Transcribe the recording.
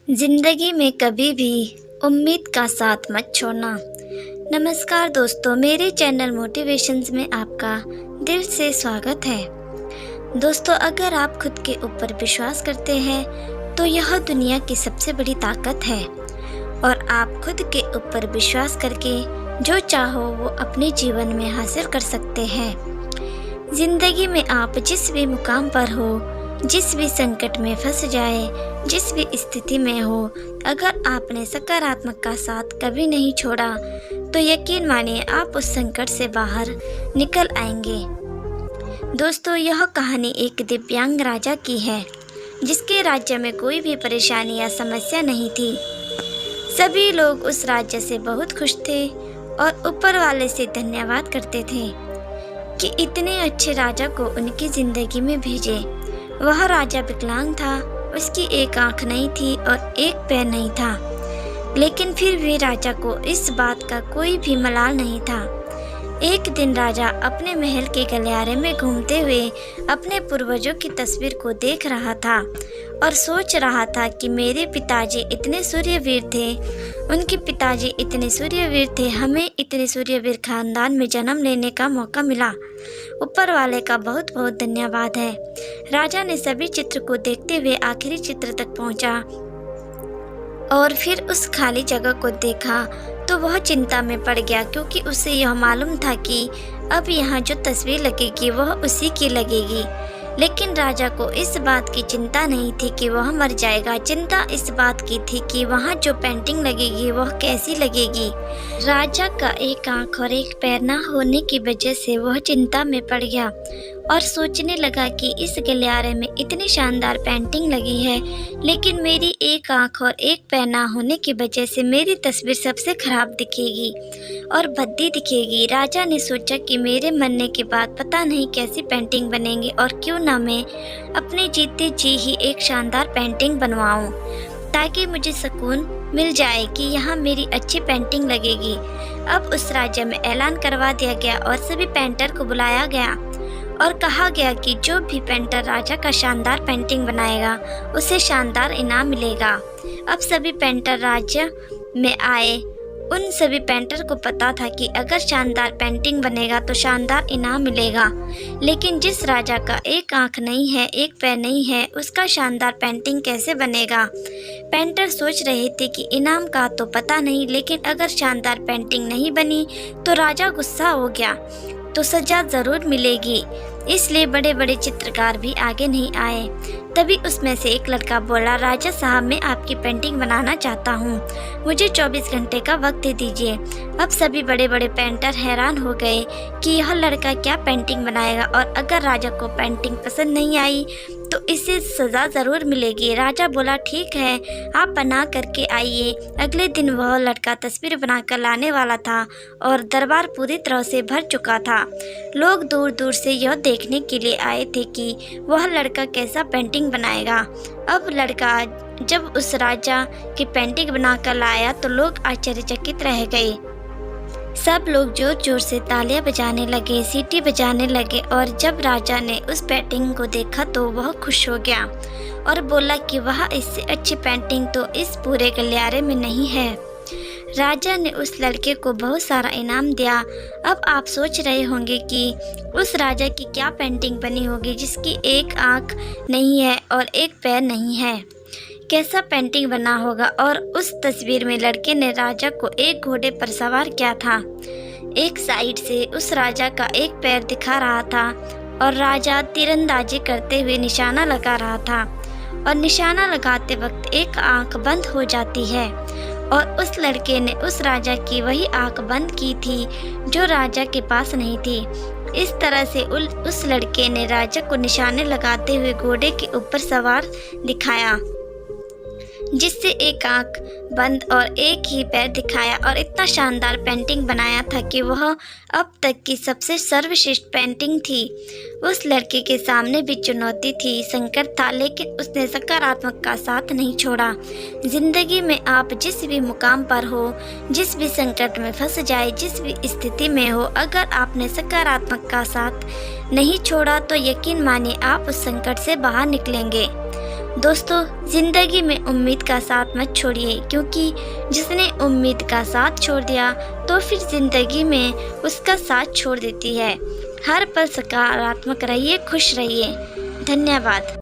जिंदगी में कभी भी उम्मीद का साथ मत छोड़ना। नमस्कार दोस्तों, मेरे चैनल मोटिवेशंस में आपका दिल से स्वागत है। दोस्तों, अगर आप खुद के ऊपर विश्वास करते हैं तो यह दुनिया की सबसे बड़ी ताकत है और आप खुद के ऊपर विश्वास करके जो चाहो वो अपने जीवन में हासिल कर सकते हैं। जिंदगी में आप जिस भी मुकाम पर हो, जिस भी संकट में फंस जाए, जिस भी स्थिति में हो, अगर आपने सकारात्मक का साथ कभी नहीं छोड़ा तो यकीन मानिए आप उस संकट से बाहर निकल आएंगे। दोस्तों, यह कहानी एक दिव्यांग राजा की है जिसके राज्य में कोई भी परेशानी या समस्या नहीं थी। सभी लोग उस राज्य से बहुत खुश थे और ऊपर वाले से धन्यवाद करते थे कि इतने अच्छे राजा को उनकी जिंदगी में भेजे। वह राजा विकलांग था, उसकी एक आंख नहीं थी और एक पैर नहीं था, लेकिन फिर भी राजा को इस बात का कोई भी मलाल नहीं था। एक दिन राजा अपने महल के गलियारे में घूमते हुए अपने पूर्वजों की तस्वीर को देख रहा था और सोच रहा था कि मेरे पिताजी इतने सूर्यवीर थे, उनके पिताजी इतने सूर्यवीर थे, हमें इतने सूर्यवीर खानदान में जन्म लेने का मौका मिला। ऊपर वाले का बहुत बहुत धन्यवाद है। राजा ने सभी चित्र को देखते हुए आखिरी चित्र तक पहुंचा और फिर उस खाली जगह को देखा तो वह चिंता में पड़ गया, क्योंकि उसे यह मालूम था कि अब यहाँ जो तस्वीर लगेगी वह उसी की लगेगी। लेकिन राजा को इस बात की चिंता नहीं थी कि वह मर जाएगा, चिंता इस बात की थी कि वहाँ जो पेंटिंग लगेगी वह कैसी लगेगी। राजा का एक आंख और एक पैर न होने की वजह से वह चिंता में पड़ गया और सोचने लगा कि इस गलियारे में इतनी शानदार पेंटिंग लगी है, लेकिन मेरी एक आंख और एक पैर ना होने की वजह से मेरी तस्वीर सबसे खराब दिखेगी और भद्दी दिखेगी। राजा ने सोचा कि मेरे मरने के बाद पता नहीं कैसी पेंटिंग बनेंगी और क्यों ना मैं अपने जीते जी ही एक शानदार पेंटिंग बनवाऊं, ताकि मुझे सुकून मिल जाए कि यहाँ मेरी अच्छी पेंटिंग लगेगी। अब उस राज्य में ऐलान करवा दिया गया और सभी पेंटर को बुलाया गया और कहा गया कि जो भी पेंटर राजा का शानदार पेंटिंग बनाएगा उसे शानदार इनाम मिलेगा। अब सभी पेंटर राज्य में आए। उन सभी पेंटर को पता था कि अगर शानदार पेंटिंग बनेगा तो शानदार इनाम मिलेगा, लेकिन जिस राजा का एक आंख नहीं है, एक पैर नहीं है, उसका शानदार पेंटिंग कैसे बनेगा। पेंटर सोच रहे थे कि इनाम का तो पता नहीं, लेकिन अगर शानदार पेंटिंग नहीं बनी तो राजा गुस्सा हो गया तो सजा जरूर मिलेगी। इसलिए बड़े बड़े चित्रकार भी आगे नहीं आए। तभी उसमें से एक लड़का बोला, राजा साहब, मैं आपकी पेंटिंग बनाना चाहता हूँ, मुझे 24 घंटे का वक्त दे दीजिए। अब सभी बड़े बड़े पेंटर हैरान हो गए कि यह लड़का क्या पेंटिंग बनाएगा और अगर राजा को पेंटिंग पसंद नहीं आई तो इसे सज़ा ज़रूर मिलेगी। राजा बोला, ठीक है, आप बना करके आइए। अगले दिन वह लड़का तस्वीर बनाकर लाने वाला था और दरबार पूरी तरह से भर चुका था। लोग दूर दूर से यह देखने के लिए आए थे कि वह लड़का कैसा पेंटिंग बनाएगा। अब लड़का जब उस राजा की पेंटिंग बनाकर लाया तो लोग आश्चर्यचकित रह गए। सब लोग जोर जोर से तालियां बजाने लगे, सीटी बजाने लगे और जब राजा ने उस पेंटिंग को देखा तो वह खुश हो गया और बोला कि वह इससे अच्छी पेंटिंग तो इस पूरे गलियारे में नहीं है। राजा ने उस लड़के को बहुत सारा इनाम दिया। अब आप सोच रहे होंगे कि उस राजा की क्या पेंटिंग बनी होगी जिसकी एक आँख नहीं है और एक पैर नहीं है, कैसा पेंटिंग बना होगा। और उस तस्वीर में लड़के ने राजा को एक घोड़े पर सवार किया था। एक साइड से उस राजा का एक पैर दिखा रहा था और राजा तीरंदाजी करते हुए निशाना लगा रहा था और निशाना लगाते वक्त एक आंख बंद हो जाती है और उस लड़के ने उस राजा की वही आंख बंद की थी जो राजा के पास नहीं थी। इस तरह से उस लड़के ने राजा को निशाने लगाते हुए घोड़े के ऊपर सवार दिखाया, जिससे एक आंख बंद और एक ही पैर दिखाया और इतना शानदार पेंटिंग बनाया था कि वह अब तक की सबसे सर्वश्रेष्ठ पेंटिंग थी। उस लड़के के सामने भी चुनौती थी, संकट था, लेकिन उसने सकारात्मक का साथ नहीं छोड़ा। जिंदगी में आप जिस भी मुकाम पर हो, जिस भी संकट में फंस जाए, जिस भी स्थिति में हो, अगर आपने सकारात्मक का साथ नहीं छोड़ा तो यकीन मानिए आप उस संकट से बाहर निकलेंगे। दोस्तों, ज़िंदगी में उम्मीद का साथ मत छोड़िए, क्योंकि जिसने उम्मीद का साथ छोड़ दिया तो फिर ज़िंदगी में उसका साथ छोड़ देती है। हर पल सकारात्मक रहिए, खुश रहिए। धन्यवाद।